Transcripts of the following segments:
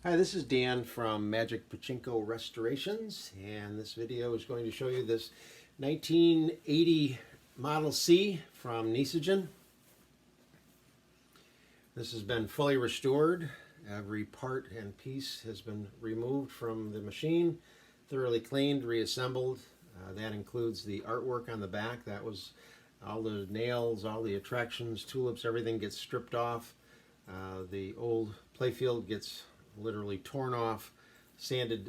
Hi, this is Dan from Magic Pachinko Restorations, and this video is going to show you this 1980 Model C from Nishijin. This has been fully restored. Every part and piece has been removed from the machine, thoroughly cleaned, reassembled. That includes the artwork on the back. That was all the nails, all the attractions, tulips, everything gets stripped off. The old playfield gets literally torn off, sanded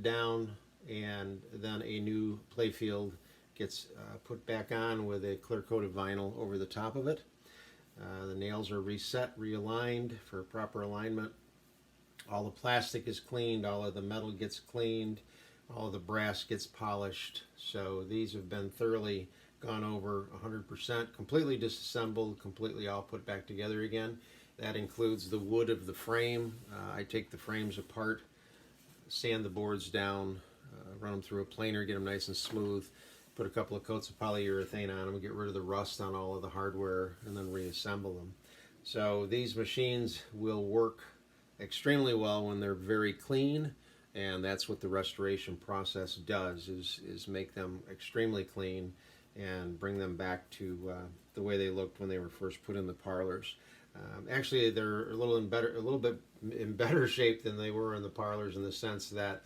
down, and then a new playfield gets put back on with a clear coat of vinyl over the top of it. The nails are reset, realigned for proper alignment. All the plastic is cleaned, all of the metal gets cleaned, all of the brass gets polished. So these have been thoroughly gone over 100%, completely disassembled, completely all put back together again. That includes the wood of the frame. I take the frames apart, sand the boards down, run them through a planer, get them nice and smooth, put a couple of coats of polyurethane on them, get rid of the rust on all of the hardware, and then reassemble them. So these machines will work extremely well when they're very clean, and that's what the restoration process does, is make them extremely clean and bring them back to the way they looked when they were first put in the parlors. Actually, they're a little bit in better shape than they were in the parlors, in the sense that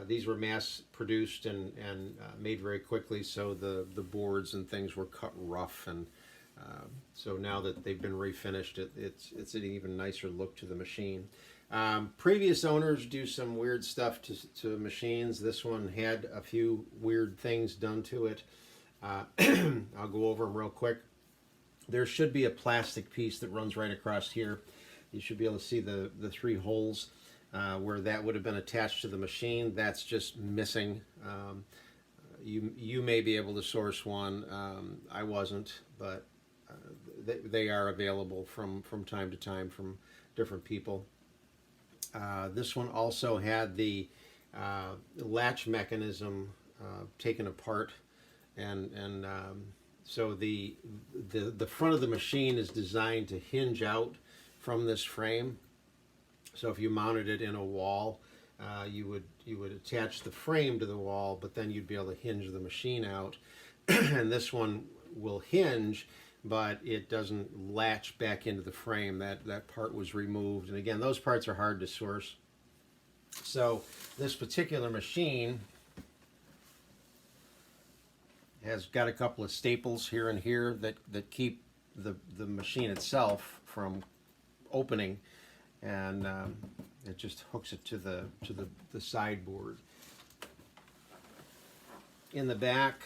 these were mass produced and made very quickly, so the boards and things were cut rough, and so now that they've been refinished, it's an even nicer look to the machine. Previous owners do some weird stuff to machines. This one had a few weird things done to it. I'll go over them real quick. There should be a plastic piece that runs right across here. You should be able to see the three holes where that would have been attached to the machine. That's just missing. You may be able to source one. I wasn't, but they are available from time to time from different people. This one also had the latch mechanism taken apart, and so the front of the machine is designed to hinge out from this frame. So if you mounted it in a wall, you would attach the frame to the wall, but then you'd be able to hinge the machine out. And this one will hinge, but it doesn't latch back into the frame. That part was removed, and again, those parts are hard to source. So this particular machine has got a couple of staples here and here that keep the machine itself from opening, and it just hooks it to the sideboard. In the back,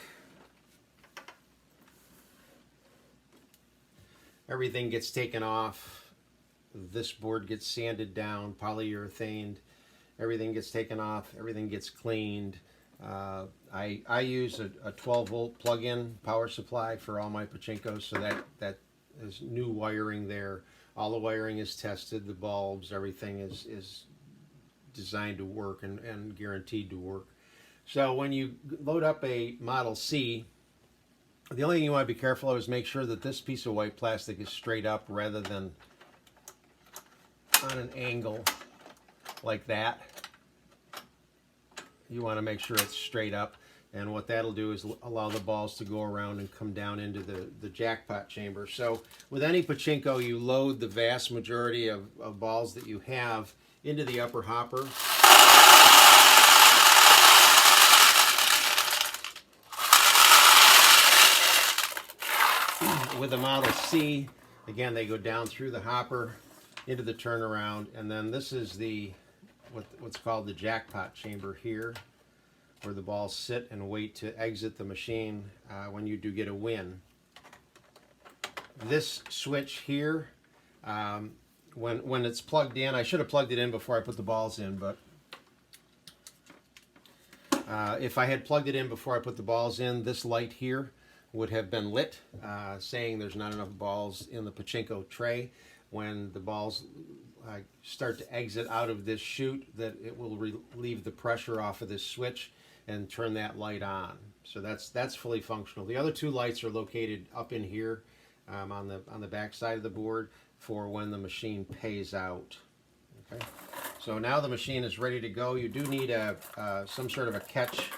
everything gets taken off. This board gets sanded down, polyurethaned. Everything gets taken off. Everything gets cleaned. I use a 12-volt plug-in power supply for all my pachinkos, so that is new wiring there. All the wiring is tested, the bulbs, everything is designed to work and guaranteed to work. So when you load up a Model C, the only thing you want to be careful of is make sure that this piece of white plastic is straight up rather than on an angle like that. You want to make sure it's straight up, and what that'll do is allow the balls to go around and come down into the jackpot chamber. So with any pachinko, you load the vast majority of balls that you have into the upper hopper. With the Model C, again, they go down through the hopper into the turnaround, and then this is what's called the jackpot chamber here, where the balls sit and wait to exit the machine when you do get a win. This switch here, when it's plugged in, I should have plugged it in before I put the balls in, but if I had plugged it in before I put the balls in, this light here would have been lit, saying there's not enough balls in the pachinko tray. When the balls start to exit out of this chute, that it will relieve the pressure off of this switch and turn that light on. So that's fully functional. The other two lights are located up in here on the back side of the board for when the machine pays out. Okay. So now the machine is ready to go. You do need some sort of a catch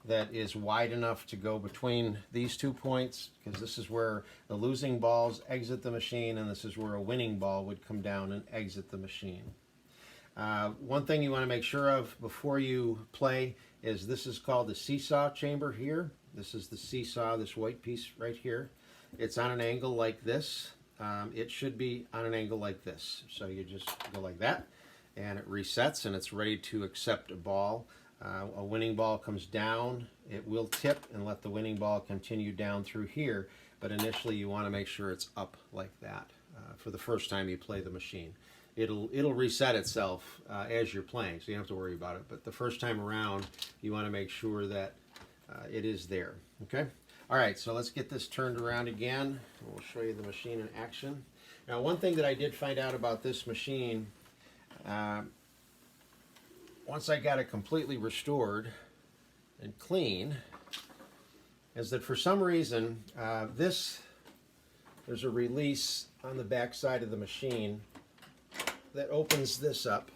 that is wide enough to go between these 2 points, because this is where the losing balls exit the machine, and this is where a winning ball would come down and exit the machine. One thing you want to make sure of before you play is this is called the seesaw chamber here. This is the seesaw, this white piece right here. It's on an angle like this. It should be on an angle like this. So you just go like that, and it resets, and it's ready to accept a ball. A winning ball comes down. It will tip and let the winning ball continue down through here, but initially you want to make sure it's up like that for the first time you play the machine. It'll reset itself as you're playing, so you don't have to worry about it. But the first time around, you want to make sure that it is there. Okay. All right. So let's get this turned around again. We'll show you the machine in action. Now, one thing that I did find out about this machine, once I got it completely restored and clean, is that for some reason there's a release on the back side of the machine that opens this up,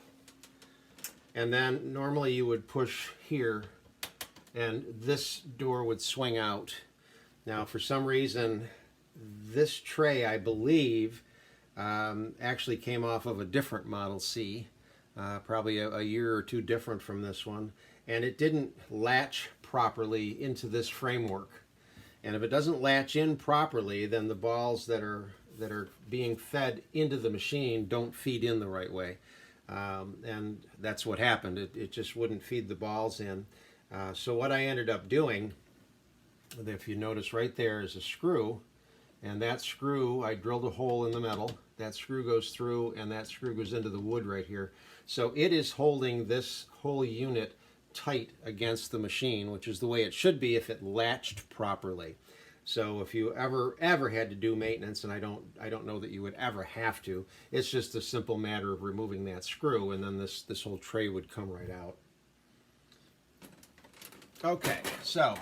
and then normally you would push here and this door would swing out. Now for some reason this tray, I believe, actually came off of a different Model C, probably a year or two different from this one, and it didn't latch properly into this framework. And if it doesn't latch in properly, then the balls that are being fed into the machine don't feed in the right way. And that's what happened. It just wouldn't feed the balls in. So what I ended up doing, if you notice right there, is a screw. And that screw, I drilled a hole in the metal. That screw goes through, and that screw goes into the wood right here. So it is holding this whole unit tight against the machine, which is the way it should be if it latched properly. So if you ever had to do maintenance, and I don't know that you would ever have to, it's just a simple matter of removing that screw, and then this whole tray would come right out. Okay, so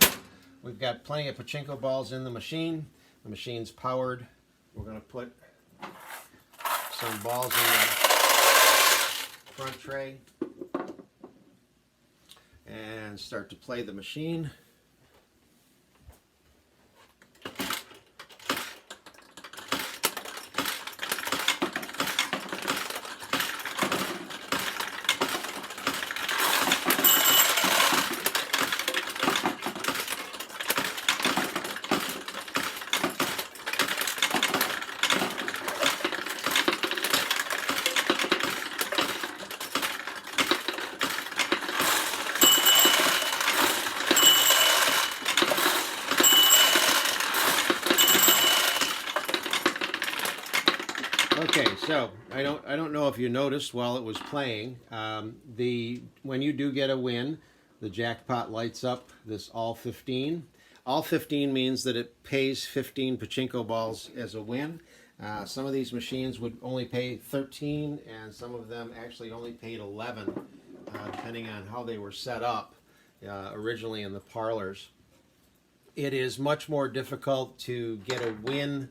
we've got plenty of pachinko balls in the machine. The machine's powered. We're going to put some balls in the front tray and start to play the machine. Okay, so I don't know if you noticed while it was playing, when you do get a win, the jackpot lights up this all 15. All 15 means that it pays 15 pachinko balls as a win. Some of these machines would only pay 13, and some of them actually only paid 11, depending on how they were set up originally in the parlors. It is much more difficult to get a win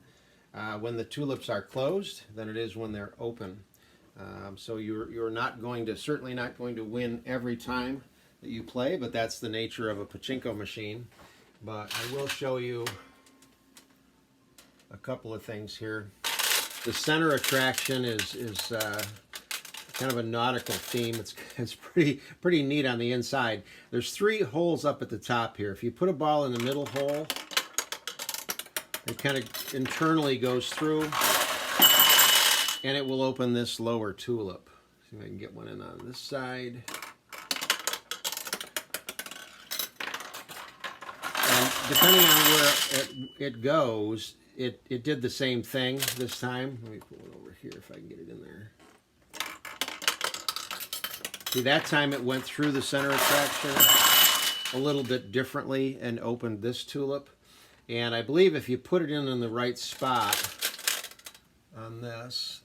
when the tulips are closed than it is when they're open. So you're certainly not going to win every time that you play, but that's the nature of a pachinko machine. But I will show you a couple of things here. The center attraction is kind of a nautical theme. It's pretty neat on the inside. There's 3 holes up at the top here. If you put a ball in the middle hole, it kind of internally goes through, and it will open this lower tulip. See if I can get one in on this side. And depending on where it goes, it did the same thing this time. Let me put one over here if I can get it in there. See, that time it went through the center attraction a little bit differently and opened this tulip. And I believe if you put it in the right spot on this,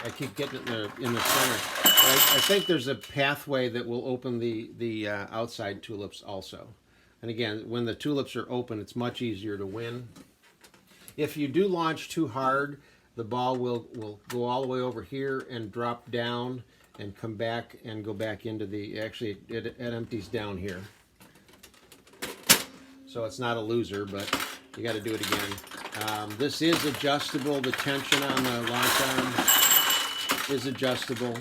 I keep getting it in the center. I think there's a pathway that will open the outside tulips also. And again, when the tulips are open, it's much easier to win. If you do launch too hard, the ball will go all the way over here and drop down and come back and go back into the, actually it empties down here. So it's not a loser, but you got to do it again. This is adjustable. The tension on the launch arm is adjustable.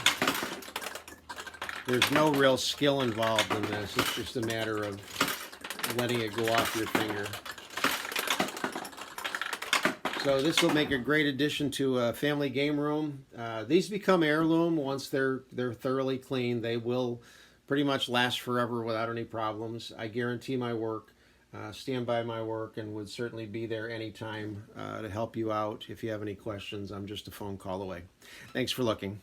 There's no real skill involved in this. It's just a matter of letting it go off your finger. So this will make a great addition to a family game room. These become heirloom once they're thoroughly clean. They will pretty much last forever without any problems. I guarantee my work, stand by my work, and would certainly be there anytime to help you out. If you have any questions, I'm just a phone call away. Thanks for looking.